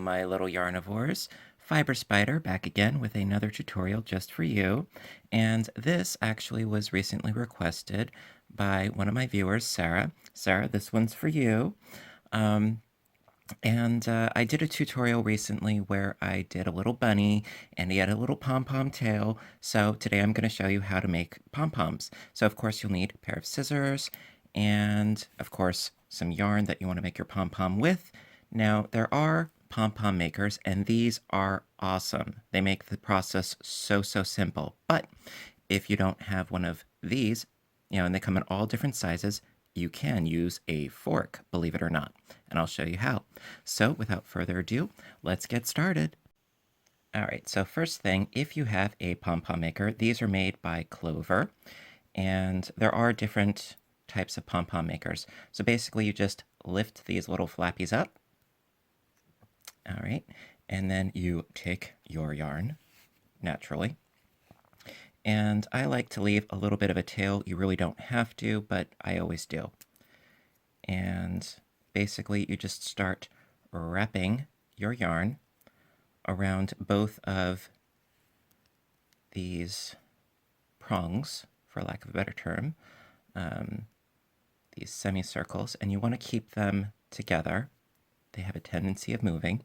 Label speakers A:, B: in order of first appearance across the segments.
A: my little yarnivores. Fiber Spider back again with another tutorial just for you. And this actually was recently requested by one of my viewers, Sarah. Sarah, this one's for you. Um, I did a tutorial recently where I did a little bunny and he had a little pom-pom tail. So today I'm going to show you how to make pom-poms. So of course you'll need a pair of scissors and of course some yarn that you want to make your pom-pom with. Now there are pom-pom makers and these are awesome. They make the process so simple. But if you don't have one of these, and they come in all different sizes, you can use a fork, believe it or not, and I'll show you how. So without further ado, let's get started. All right, so first thing, if you have a pom-pom maker, these are made by Clover, and there are different types of pom-pom makers. So basically you just lift these little flappies up, all right, and then you take your yarn, naturally, and I like to leave a little bit of a tail. You really don't have to, but I always do. And basically you just start wrapping your yarn around both of these prongs, for lack of a better term, these semicircles, and you want to keep them together. They have a tendency of moving.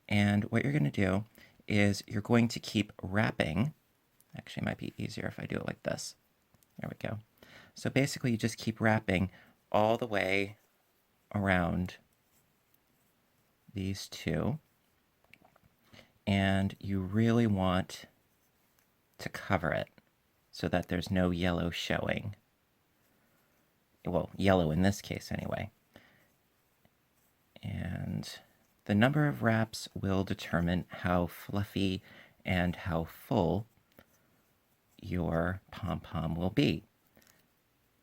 A: And what you're going to do is you're going to keep wrapping. Actually, it might be easier if I do it like this. There we go. So basically, you just keep wrapping all the way around these two. And you really want to cover it so that there's no yellow showing. Well, yellow in this case anyway. And the number of wraps will determine how fluffy and how full your pom-pom will be.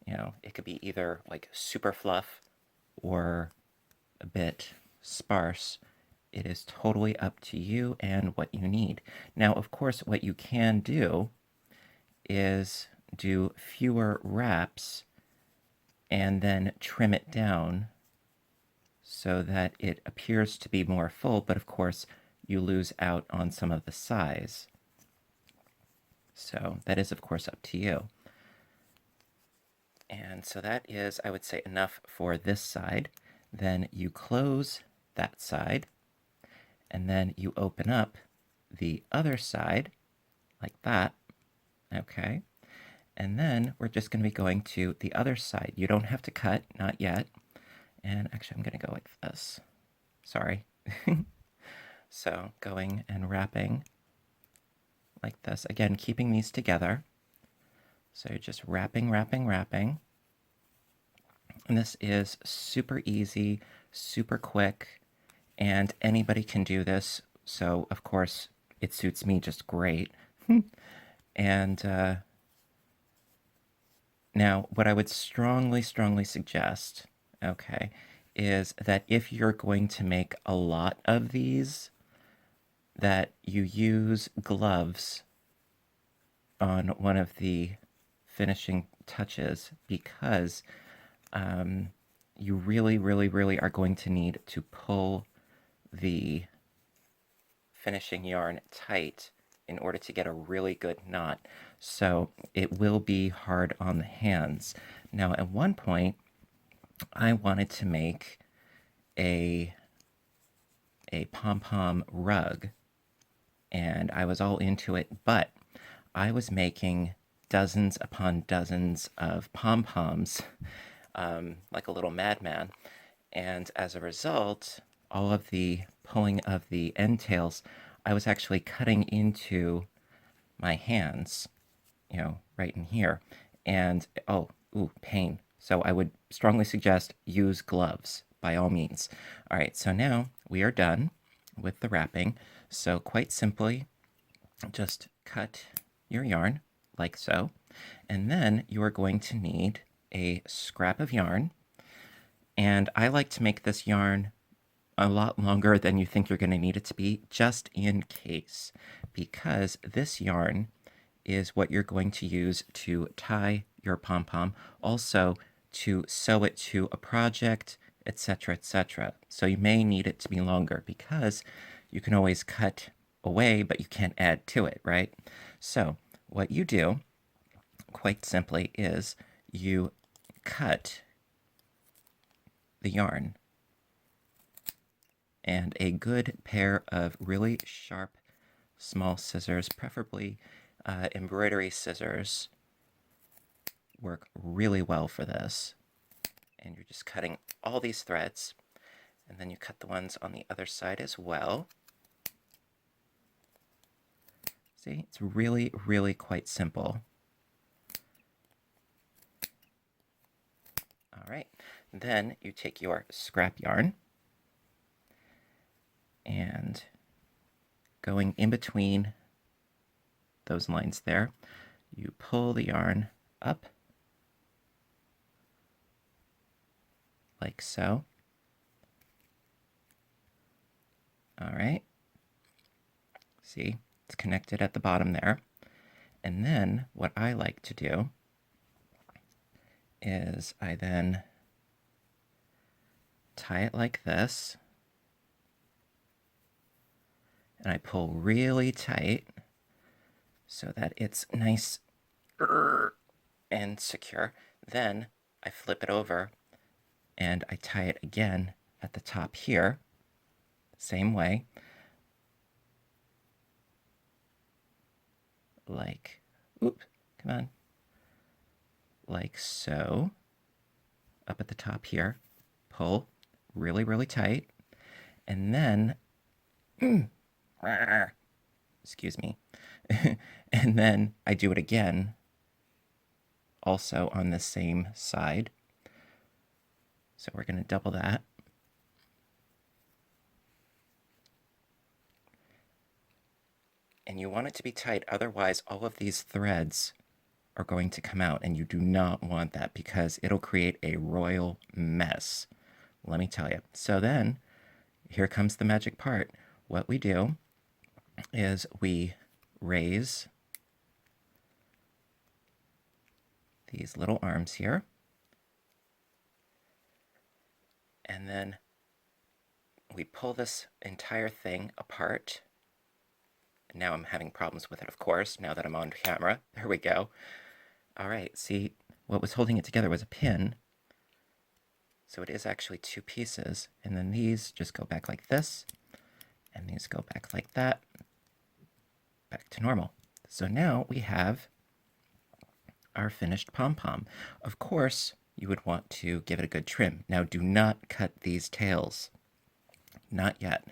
A: It could be either like super fluff or a bit sparse. It is totally up to you and what you need. Now, of course, what you can do is do fewer wraps and then trim it down so that it appears to be more full, but of course you lose out on some of the size. So that is, of course, up to you. And so that is, I would say, enough for this side. Then you close that side, and then you open up the other side, like that, okay? And then we're just going to be going to the other side. You don't have to cut, not yet. And actually, I'm going to go like this. Sorry. So going and wrapping like this. Again, keeping these together. So you're just wrapping. And this is super easy, super quick, and anybody can do this. So, of course, it suits me just great. And now, what I would strongly suggest, okay, is that if you're going to make a lot of these, that you use gloves on one of the finishing touches, because you really are going to need to pull the finishing yarn tight in order to get a really good knot. So it will be hard on the hands. Now, at one point, I wanted to make a pom-pom rug, and I was all into it, but I was making dozens upon dozens of pom-poms, like a little madman, and as a result, all of the pulling of the end tails, I was actually cutting into my hands, right in here, and pain. So I would strongly suggest use gloves, by all means. All right, so now we are done with the wrapping. So quite simply, just cut your yarn like so, and then you are going to need a scrap of yarn. And I like to make this yarn a lot longer than you think you're going to need it to be, just in case, because this yarn is what you're going to use to tie your pom-pom, also to sew it to a project etc., etc. So you may need it to be longer because you can always cut away, but you can't add to it, right? So what you do, quite simply, is you cut the yarn, and a good pair of really sharp small scissors, preferably embroidery scissors, work really well for this. And you're just cutting all these threads, and then you cut the ones on the other side as well. See, it's really, really quite simple. All right, then you take your scrap yarn and going in between those lines there, you pull the yarn up like so. All right, see, it's connected at the bottom there. And then what I like to do is I then tie it like this, and I pull really tight so that it's nice and secure. Then I flip it over and I tie it again at the top here, same way, like, oops, come on, like so, up at the top here, pull really, really tight, and then, excuse me, and then I do it again, also on the same side. So we're going to double that. And you want it to be tight, otherwise all of these threads are going to come out, and you do not want that because it'll create a royal mess, let me tell you. So then, here comes the magic part. What we do is we raise these little arms here, and then we pull this entire thing apart. Now I'm having problems with it, of course, now that I'm on camera. There we go. All right, see, what was holding it together was a pin. So it is actually two pieces. And then these just go back like this, and these go back like that, back to normal. So now we have our finished pom-pom. Of course, you would want to give it a good trim. Now, do not cut these tails. Not yet.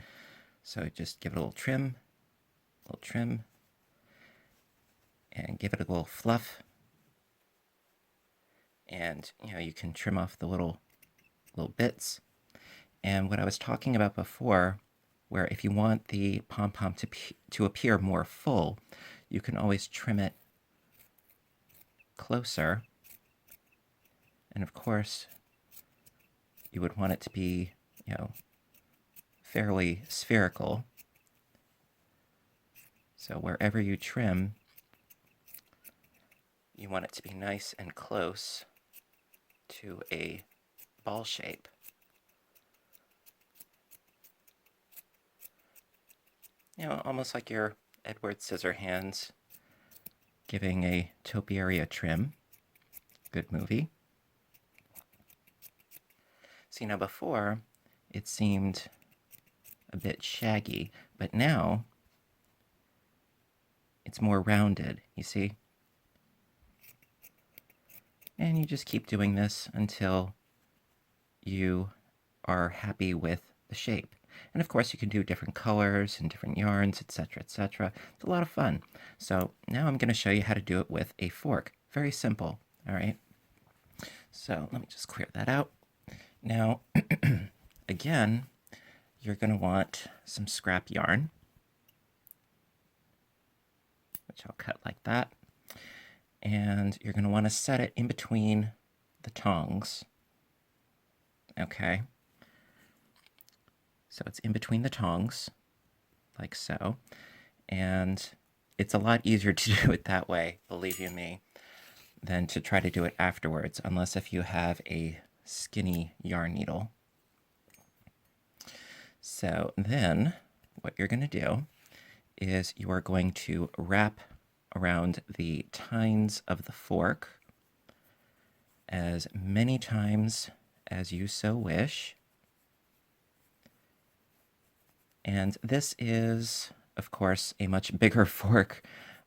A: So just give it a little trim, and give it a little fluff. And, you know, you can trim off the little bits. And what I was talking about before, where if you want the pom-pom to appear more full, you can always trim it closer. And of course, you would want it to be, you know, fairly spherical. So wherever you trim, you want it to be nice and close to a ball shape. You know, almost like your Edward Scissorhands giving a topiary trim. Good movie. See, now before, it seemed a bit shaggy, but now it's more rounded, you see? And you just keep doing this until you are happy with the shape. And of course, you can do different colors and different yarns, etc., etc. It's a lot of fun. So now I'm going to show you how to do it with a fork. Very simple, all right? So let me just clear that out. Now, again, you're going to want some scrap yarn, which I'll cut like that. And you're going to want to set it in between the tongs. Okay. So it's in between the tongs, like so. And it's a lot easier to do it that way, believe you me, than to try to do it afterwards, unless if you have a skinny yarn needle. So then what you're going to do is you are going to wrap around the tines of the fork as many times as you so wish. And this is, of course, a much bigger fork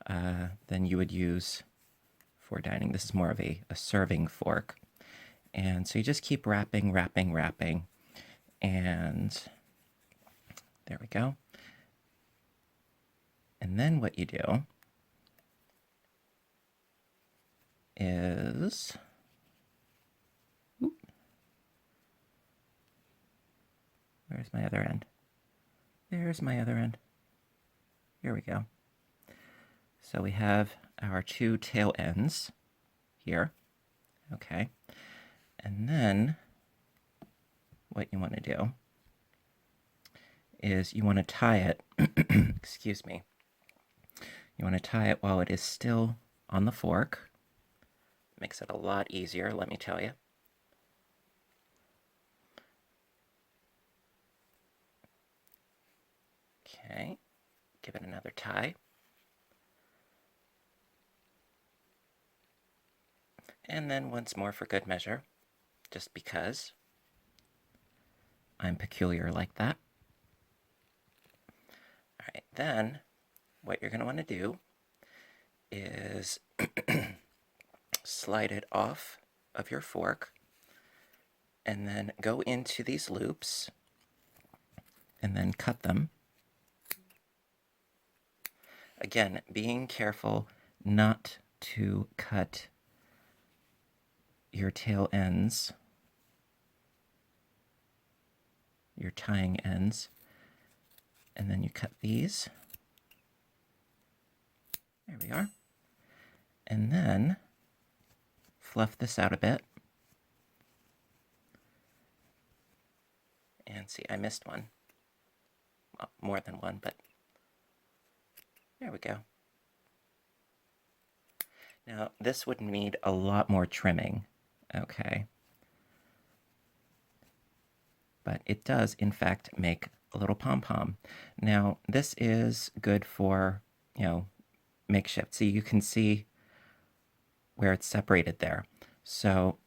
A: than you would use for dining. This is more of a serving fork. And so you just keep wrapping, wrapping, wrapping. And there we go. And then what you do is, where's my other end? There's my other end. Here we go. So we have our two tail ends here. Okay. And then what you want to do is you want to tie it, excuse me, you want to tie it while it is still on the fork. Makes it a lot easier, let me tell you. Okay, give it another tie. And then once more for good measure, just because I'm peculiar like that. All right, then what you're going to want to do is slide it off of your fork and then go into these loops and then cut them. Again, being careful not to cut your tail ends, your tying ends, and then you cut these. There we are. And then fluff this out a bit. And see, I missed one. Well, more than one, but there we go. Now, this would need a lot more trimming, okay? But it does, in fact, make a little pom-pom. Now, this is good for, makeshift. See, you can see where it's separated there. So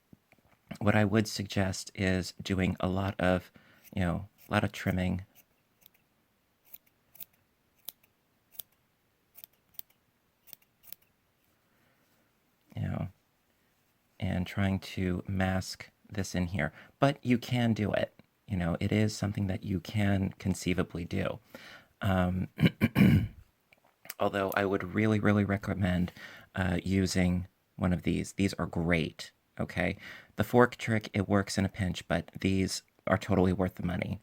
A: what I would suggest is doing a lot of trimming. And trying to mask this in here. But you can do it. It is something that you can conceivably do. Although I would really, really recommend using one of these. These are great, okay? The fork trick, it works in a pinch, but these are totally worth the money.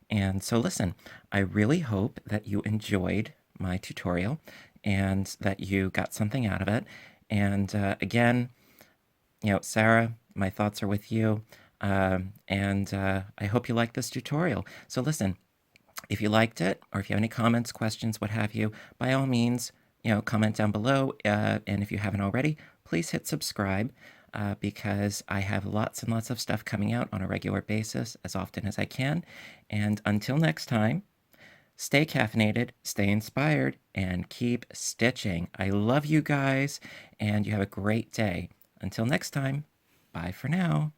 A: And so listen, I really hope that you enjoyed my tutorial and that you got something out of it. And again, Sarah, my thoughts are with you. And I hope you liked this tutorial. So listen, if you liked it, or if you have any comments, questions, what have you, by all means, comment down below. And if you haven't already, please hit subscribe because I have lots and lots of stuff coming out on a regular basis as often as I can. And until next time, stay caffeinated, stay inspired, and keep stitching. I love you guys, and you have a great day. Until next time, bye for now.